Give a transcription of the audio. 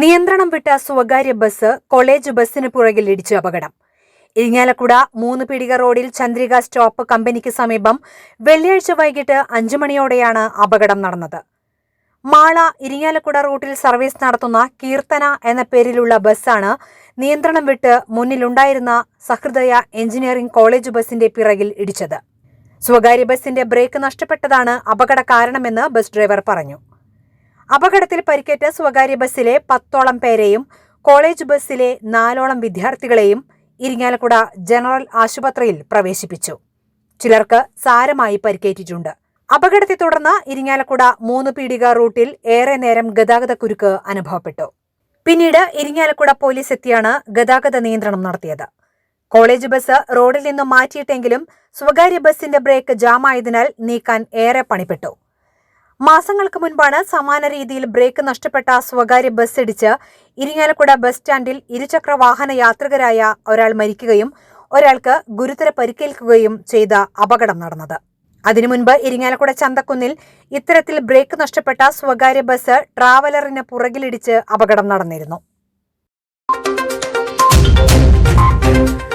നിയന്ത്രണം വിട്ട സ്വകാര്യ ബസ് കോളേജ് ബസിന് പുറകിൽ ഇടിച്ച് അപകടം. ഇരിങ്ങാലക്കുട 3 പീടിക റോഡിൽ ചന്ദ്രിക സ്റ്റോപ്പ് കമ്പനിക്ക് സമീപം വെള്ളിയാഴ്ച വൈകിട്ട് 5 മണിയോടെയാണ് അപകടം നടന്നത്. മാള ഇരിങ്ങാലക്കുട റൂട്ടിൽ സർവീസ് നടത്തുന്ന കീർത്തന എന്ന പേരിലുള്ള ബസ്സാണ് നിയന്ത്രണം വിട്ട് മുന്നിലുണ്ടായിരുന്ന സഹൃദയ എഞ്ചിനീയറിംഗ് കോളേജ് ബസിന്റെ പിറകിൽ ഇടിച്ചത്. സ്വകാര്യ ബസിന്റെ ബ്രേക്ക് നഷ്ടപ്പെട്ടതാണ് അപകട കാരണമെന്ന് ബസ് ഡ്രൈവർ പറഞ്ഞു. അപകടത്തിൽ പരിക്കേറ്റ സ്വകാര്യ ബസ്സിലെ 10ഓളം പേരെയും കോളേജ് ബസ്സിലെ 4ഓളം വിദ്യാർത്ഥികളെയും ഇരിങ്ങാലക്കുട ജനറൽ ആശുപത്രിയിൽ പ്രവേശിപ്പിച്ചു. ചിലർക്ക് സാരമായി പരിക്കേറ്റിട്ടുണ്ട്. അപകടത്തെ തുടർന്ന് ഇരിങ്ങാലക്കുട 3 പീടിക റൂട്ടിൽ ഏറെ നേരം ഗതാഗതക്കുരുക്ക് അനുഭവപ്പെട്ടു. പിന്നീട് ഇരിങ്ങാലക്കുട പോലീസ് എത്തിയാണ് ഗതാഗത നിയന്ത്രണം നടത്തിയത്. കോളേജ് ബസ് റോഡിൽ നിന്നും മാറ്റിയിട്ടെങ്കിലും സ്വകാര്യ ബസിന്റെ ബ്രേക്ക് ജാമായതിനാൽ നീക്കാൻ ഏറെ പണിപ്പെട്ടു. മാസങ്ങൾക്ക് മുൻപാണ് സമാന രീതിയിൽ ബ്രേക്ക് നഷ്ടപ്പെട്ട സ്വകാര്യ ബസ് ഇടിച്ച് ഇരിങ്ങാലക്കുട ബസ് സ്റ്റാൻഡിൽ ഇരുചക്ര വാഹന യാത്രികരായ ഒരാൾ മരിക്കുകയും ഒരാൾക്ക് ഗുരുതര പരിക്കേൽക്കുകയും ചെയ്ത അപകടം നടന്നത്. അതിനു മുൻപ് ഇരിങ്ങാലക്കുട ചന്തക്കുന്നിൽ ഇത്തരത്തിൽ ബ്രേക്ക് നഷ്ടപ്പെട്ട സ്വകാര്യ ബസ് ട്രാവലറിന് പുറകിലിടിച്ച് അപകടം നടന്നിരുന്നു.